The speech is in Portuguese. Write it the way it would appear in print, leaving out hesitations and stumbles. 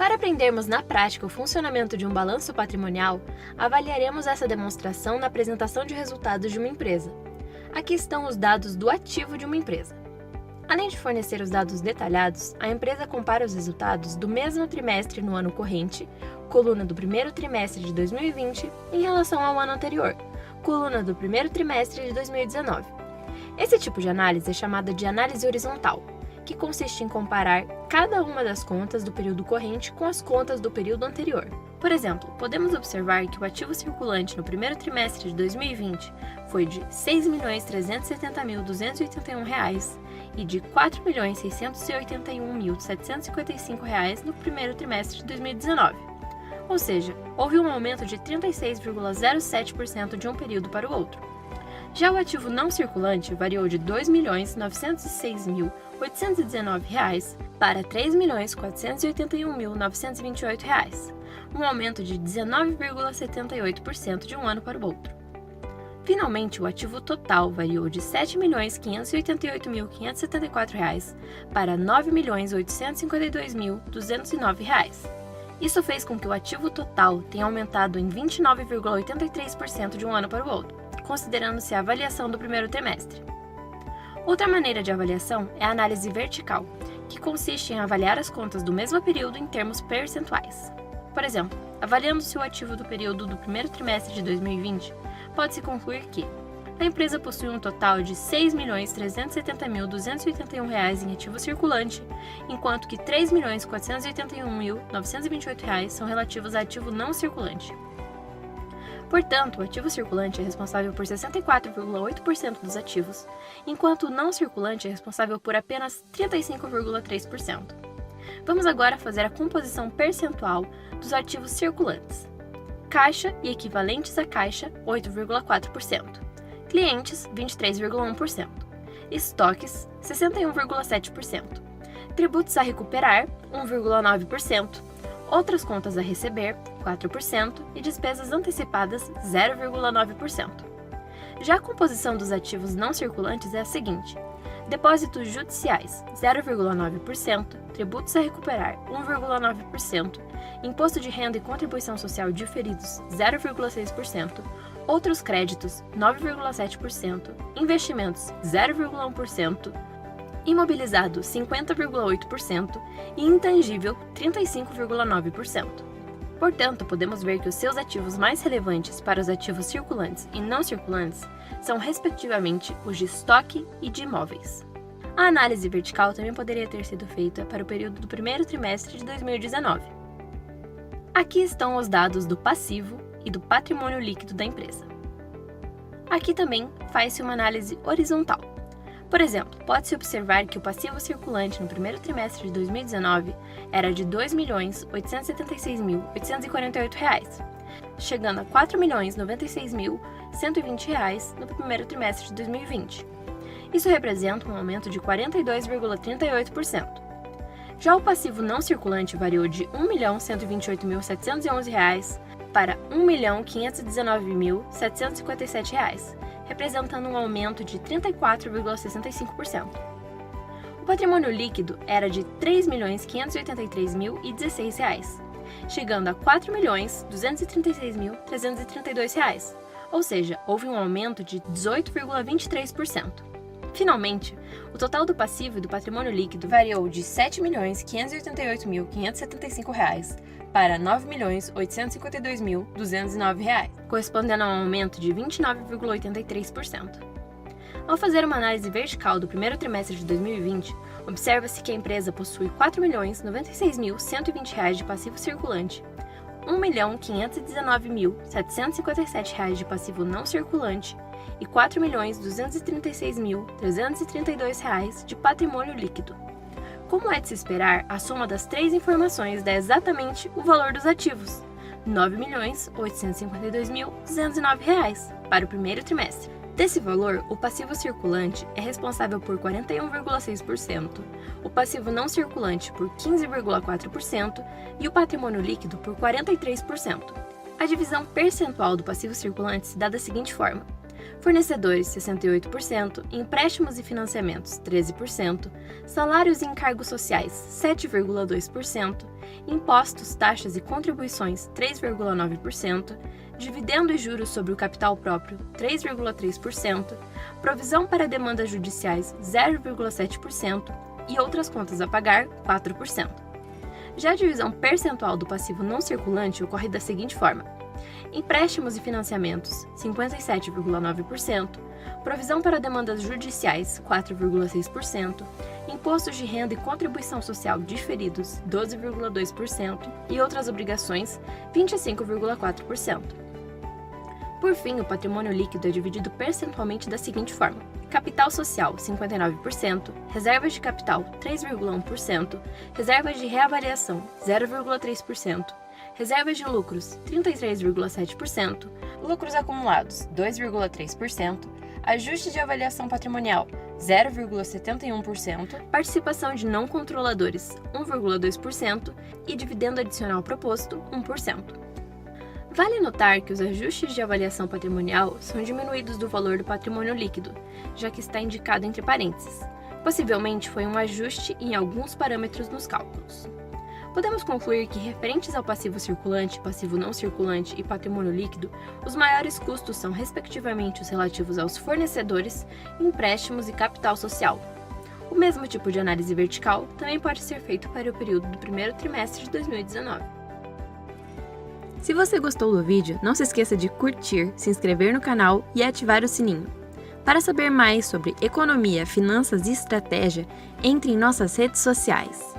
Para aprendermos na prática o funcionamento de um balanço patrimonial, avaliaremos essa demonstração na apresentação de resultados de uma empresa. Aqui estão os dados do ativo de uma empresa. Além de fornecer os dados detalhados, a empresa compara os resultados do mesmo trimestre no ano corrente, coluna do primeiro trimestre de 2020, em relação ao ano anterior, coluna do primeiro trimestre de 2019. Esse tipo de análise é chamada de análise horizontal, que consiste em comparar cada uma das contas do período corrente com as contas do período anterior. Por exemplo, podemos observar que o ativo circulante no primeiro trimestre de 2020 foi de R$ 6.370.281 e de R$ 4.681.755 no primeiro trimestre de 2019. Ou seja, houve um aumento de 36,07% de um período para o outro. Já o ativo não circulante variou de R$ 2.906.819 para R$ 3.481.928, um aumento de 19,78% de um ano para o outro. Finalmente, o ativo total variou de R$ 7.588.574 para R$ 9.852.209. Isso fez com que o ativo total tenha aumentado em 29,83% de um ano para o outro, considerando-se a avaliação do primeiro trimestre. Outra maneira de avaliação é a análise vertical, que consiste em avaliar as contas do mesmo período em termos percentuais. Por exemplo, avaliando-se o ativo do período do primeiro trimestre de 2020, pode-se concluir que a empresa possui um total de R$ 6.370.281 em ativo circulante, enquanto que R$ 3.481.928 são relativos a ativo não circulante. Portanto, o ativo circulante é responsável por 64,8% dos ativos, enquanto o não circulante é responsável por apenas 35,3%. Vamos agora fazer a composição percentual dos ativos circulantes. Caixa e equivalentes à caixa, 8,4%. Clientes, 23,1%. Estoques, 61,7%. Tributos a recuperar, 1,9%. Outras contas a receber, 4%, e despesas antecipadas, 0,9%. Já a composição dos ativos não circulantes é a seguinte: depósitos judiciais, 0,9%, tributos a recuperar, 1,9%, imposto de renda e contribuição social diferidos, 0,6%, outros créditos, 9,7%, investimentos, 0,1%, imobilizado 50,8% e intangível 35,9%. Portanto, podemos ver que os seus ativos mais relevantes para os ativos circulantes e não circulantes são, respectivamente, os de estoque e de imóveis. A análise vertical também poderia ter sido feita para o período do primeiro trimestre de 2019. Aqui estão os dados do passivo e do patrimônio líquido da empresa. Aqui também faz-se uma análise horizontal. Por exemplo, pode-se observar que o passivo circulante no primeiro trimestre de 2019 era de R$ 2.876.848, chegando a R$ 4.096.120 no primeiro trimestre de 2020. Isso representa um aumento de 42,38%. Já o passivo não circulante variou de R$ 1.128.711 para R$ 1.519.757, representando um aumento de 34,65%. O patrimônio líquido era de R$ 3.583.016, chegando a R$ 4.236.332, ou seja, houve um aumento de 18,23%. Finalmente, o total do passivo e do patrimônio líquido variou de R$ 7.588.575 para R$ 9.852.209, correspondendo a um aumento de 29,83%. Ao fazer uma análise vertical do primeiro trimestre de 2020, observa-se que a empresa possui R$ 4.096.120 de passivo circulante, R$ 1.519.757 de passivo não circulante e R$ 4.236.332 de patrimônio líquido. Como é de se esperar, a soma das três informações dá exatamente o valor dos ativos, R$ 9.852.209 para o primeiro trimestre. Desse valor, o passivo circulante é responsável por 41,6%, o passivo não circulante por 15,4% e o patrimônio líquido por 43%. A divisão percentual do passivo circulante se dá da seguinte forma: fornecedores 68%, empréstimos e financiamentos 13%, salários e encargos sociais 7,2%, impostos, taxas e contribuições 3,9%, dividendo e juros sobre o capital próprio 3,3%, provisão para demandas judiciais 0,7% e outras contas a pagar 4%. Já a divisão percentual do passivo não circulante ocorre da seguinte forma: empréstimos e financiamentos 57,9%, provisão para demandas judiciais 4,6%, impostos de renda e contribuição social diferidos 12,2% e outras obrigações 25,4%. Por fim, o patrimônio líquido é dividido percentualmente da seguinte forma: capital social 59%, reservas de capital 3,1%, reservas de reavaliação 0,3%, reservas de lucros 33,7%, lucros acumulados 2,3%, ajuste de avaliação patrimonial 0,71%, participação de não controladores 1,2% e dividendo adicional proposto 1%. Vale notar que os ajustes de avaliação patrimonial são diminuídos do valor do patrimônio líquido, já que está indicado entre parênteses. Possivelmente foi um ajuste em alguns parâmetros nos cálculos. Podemos concluir que, referentes ao passivo circulante, passivo não circulante e patrimônio líquido, os maiores custos são, respectivamente, os relativos aos fornecedores, empréstimos e capital social. O mesmo tipo de análise vertical também pode ser feito para o período do primeiro trimestre de 2019. Se você gostou do vídeo, não se esqueça de curtir, se inscrever no canal e ativar o sininho. Para saber mais sobre economia, finanças e estratégia, entre em nossas redes sociais.